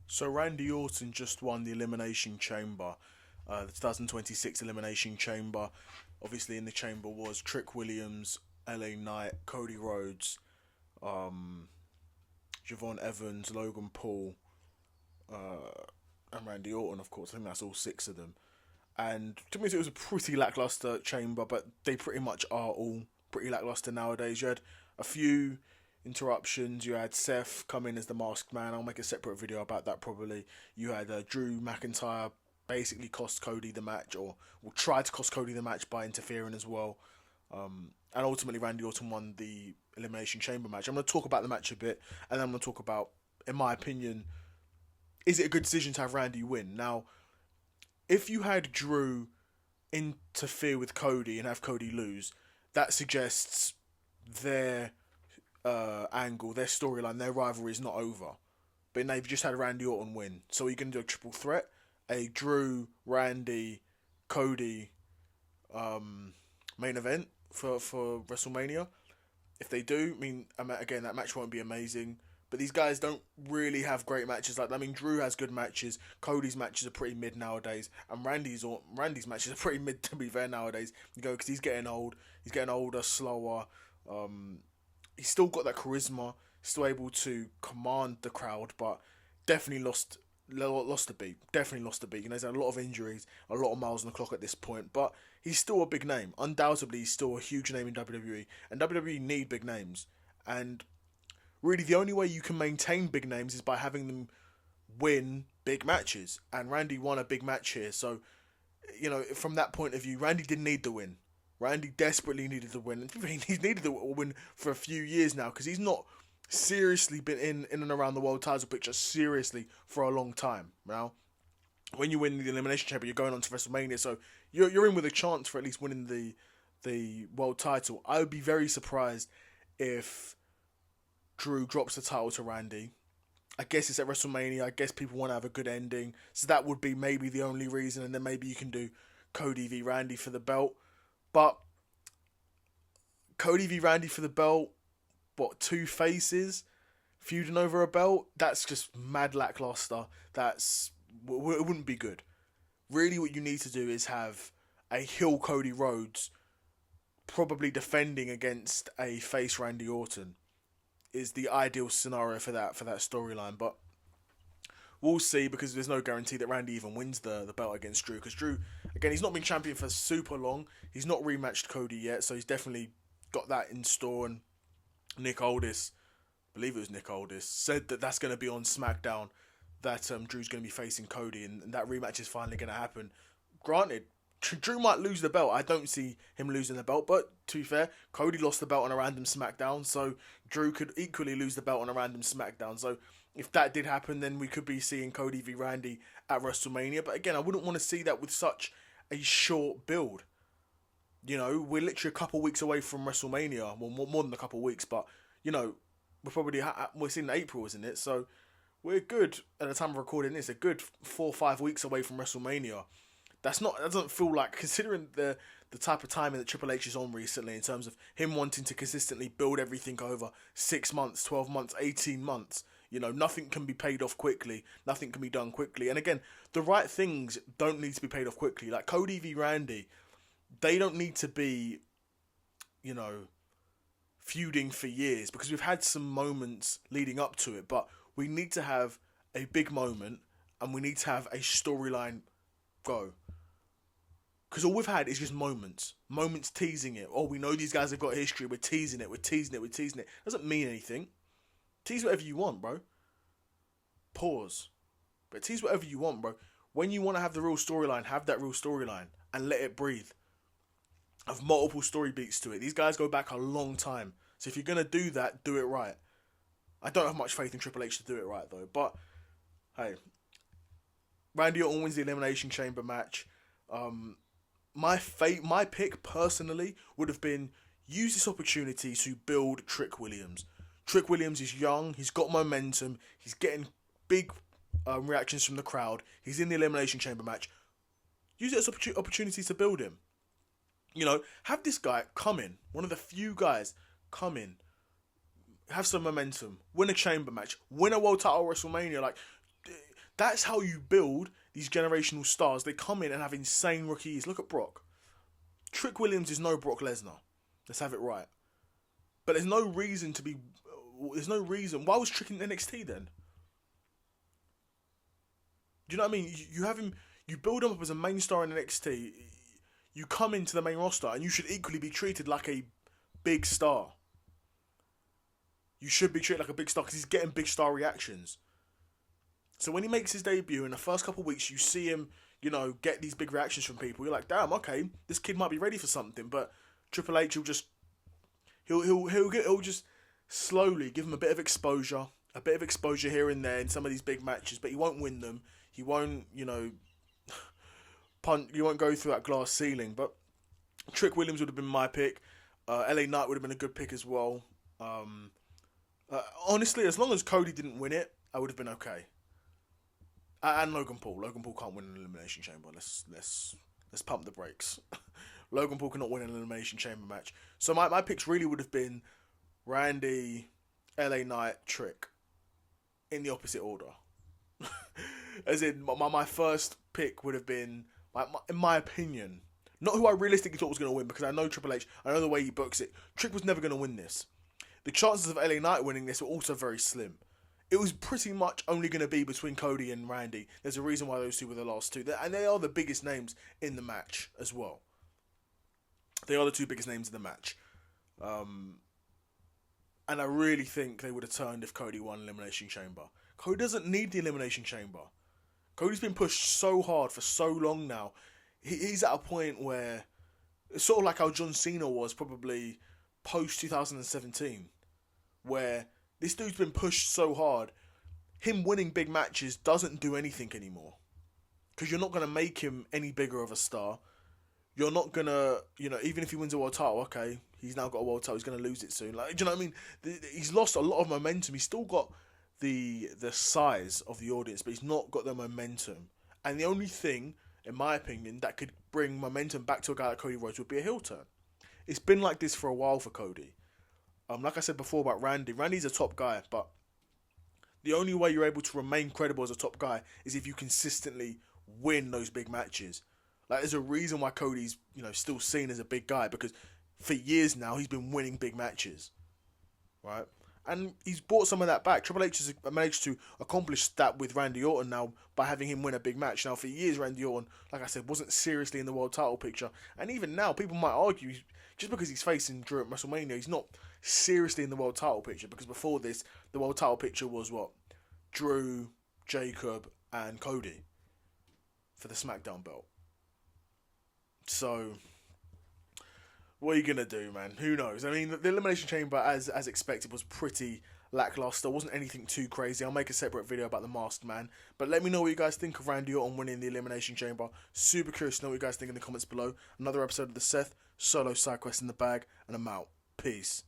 So Randy Orton just won the Elimination Chamber, the 2026 Elimination Chamber. Obviously, in the chamber was Trick Williams, LA Knight, Cody Rhodes, um, Javon Evans, Logan Paul, and Randy Orton. Of course, I think that's all six of them. And to me, it was a pretty lackluster chamber, but they pretty much are all pretty lackluster nowadays. You had a few interruptions. You had Seth come in as the masked man. I'll make a separate video about that probably. You had Drew McIntyre basically cost Cody the match, or will try to cost Cody the match by interfering as well. And ultimately, Randy Orton won the Elimination Chamber match. I'm going to talk about the match a bit, and then I'm going to talk about, in my opinion, is it a good decision to have Randy win? Now, if you had Drew interfere with Cody and have Cody lose, that suggests their angle, their storyline, their rivalry is not over. But now you've just had Randy Orton win. So you're going to do a triple threat, a Drew, Randy, Cody main event for WrestleMania. If they do, again, that match won't be amazing. But these guys don't really have great matches like that. Drew has good matches. Cody's matches are pretty mid nowadays, and Randy's matches are pretty mid, to be fair, nowadays. You go, because he's getting old. He's getting older, slower. He's still got that charisma. Still able to command the crowd, but definitely lost the beat. Definitely lost the beat. He's had a lot of injuries, a lot of miles on the clock at this point, but he's still a big name. Undoubtedly, he's still a huge name in WWE, and WWE need big names. And really, the only way you can maintain big names is by having them win big matches. And Randy won a big match here. So, from that point of view, Randy didn't need the win. Randy desperately needed the win. He's needed the win for a few years now, because he's not seriously been in and around the world title picture seriously for a long time. Now, when you win the Elimination Chamber, you're going on to WrestleMania. So you're in with a chance for at least winning the world title. I would be very surprised if Drew drops the title to Randy. I guess it's at WrestleMania. I guess people want to have a good ending. So that would be maybe the only reason. And then maybe you can do Cody v. Randy for the belt. But Cody v. Randy for the belt, two faces feuding over a belt? That's just mad lackluster. It wouldn't be good. Really, what you need to do is have a heel Cody Rhodes probably defending against a face Randy Orton. Is the ideal scenario for that storyline, but we'll see, because there's no guarantee that Randy even wins the belt against Drew, because Drew, again, he's not been champion for super long. He's not rematched Cody yet, so he's definitely got that in store. And Nick Aldis, I believe it was Nick Aldis, said that that's going to be on SmackDown, that Drew's going to be facing Cody, and that rematch is finally going to happen. Granted, Drew might lose the belt. I don't see him losing the belt, but to be fair, Cody lost the belt on a random SmackDown, so Drew could equally lose the belt on a random SmackDown. So if that did happen, then we could be seeing Cody v. Randy at WrestleMania. But again, I wouldn't want to see that with such a short build. We're literally a couple weeks away from WrestleMania. Well, more than a couple weeks, but, we're probably, we're in April, isn't it? So we're good, at the time of recording this, a good 4 or 5 weeks away from WrestleMania. That doesn't feel like, considering the type of timing that Triple H is on recently, in terms of him wanting to consistently build everything over 6 months, 12 months, 18 months. Nothing can be paid off quickly. Nothing can be done quickly. And again, the right things don't need to be paid off quickly. Like Cody v. Randy, they don't need to be, feuding for years, because we've had some moments leading up to it. But we need to have a big moment, and we need to have a storyline go. Because all we've had is just moments teasing it. Oh, we know these guys have got history. We're teasing it. Doesn't mean anything. Tease whatever you want, bro. Pause. But tease whatever you want, bro. When you want to have the real storyline, have that real storyline and let it breathe. Have multiple story beats to it. These guys go back a long time. So if you're going to do that, do it right. I don't have much faith in Triple H to do it right, though. But, hey. Randy Orton wins the Elimination Chamber match. My pick, personally, would have been use this opportunity to build Trick Williams. Trick Williams is young. He's got momentum. He's getting big reactions from the crowd. He's in the Elimination Chamber match. Use it as opportunity to build him. Have this guy come in. One of the few guys come in. Have some momentum. Win a chamber match. Win a world title at WrestleMania. That's how you build these generational stars. They come in and have insane rookies. Look at Brock. Trick Williams is no Brock Lesnar. Let's have it right. But there's no reason to be... There's no reason. Why was Trick in NXT then? Do you know what I mean? You have him... You build him up as a main star in NXT. You come into the main roster and you should equally be treated like a big star. You should be treated like a big star because he's getting big star reactions. So when he makes his debut in the first couple of weeks, you see him, you know, get these big reactions from people. You're like, damn, okay, this kid might be ready for something. But Triple H will just... He'll just slowly give him a bit of exposure here and there in some of these big matches, but he won't win them. He won't, you know... You won't go through that glass ceiling, but Trick Williams would have been my pick. LA Knight would have been a good pick as well. Honestly, as long as Cody didn't win it, I would have been okay. And Logan Paul. Logan Paul can't win an Elimination Chamber. Let's pump the brakes. Logan Paul cannot win an Elimination Chamber match. So my picks really would have been Randy, LA Knight, Trick, in the opposite order. As in, my first pick would have been, in my opinion, not who I realistically thought was going to win, because I know Triple H, I know the way he books it. Trick was never going to win this. The chances of LA Knight winning this were also very slim. It was pretty much only going to be between Cody and Randy. There's a reason why those two were the last two. And they are the biggest names in the match as well. They are the two biggest names in the match. And I really think they would have turned if Cody won Elimination Chamber. Cody doesn't need the Elimination Chamber. Cody's been pushed so hard for so long now. He's at a point where it's sort of like how John Cena was probably post 2017, where this dude's been pushed so hard. Him winning big matches doesn't do anything anymore, because you're not going to make him any bigger of a star. You're not going to, you know, even if he wins a world title, okay, he's now got a world title, he's going to lose it soon. Like, do you know what I mean? He's lost a lot of momentum. He's still got the size of the audience, but he's not got the momentum. And the only thing, in my opinion, that could bring momentum back to a guy like Cody Rhodes would be a heel turn. It's been like this for a while for Cody. Like I said before about Randy, Randy's a top guy, but the only way you're able to remain credible as a top guy is if you consistently win those big matches. Like, there's a reason why Cody's, you know, still seen as a big guy, because for years now he's been winning big matches, right? And he's brought some of that back. Triple H has managed to accomplish that with Randy Orton now by having him win a big match. Now, for years, Randy Orton, like I said, wasn't seriously in the world title picture. And even now, people might argue, just because he's facing Drew at WrestleMania, he's not seriously in the world title picture. Because before this, the world title picture was what? Drew, Jacob, and Cody for the SmackDown belt. So, what are you going to do, man? Who knows? I mean, the Elimination Chamber, as expected, was pretty lackluster. Wasn't anything too crazy. I'll make a separate video about the Masked Man. But let me know what you guys think of Randy Orton winning the Elimination Chamber. Super curious to know what you guys think in the comments below. Another episode of the Seth Solo Side Quest in the bag, and I'm out. Peace.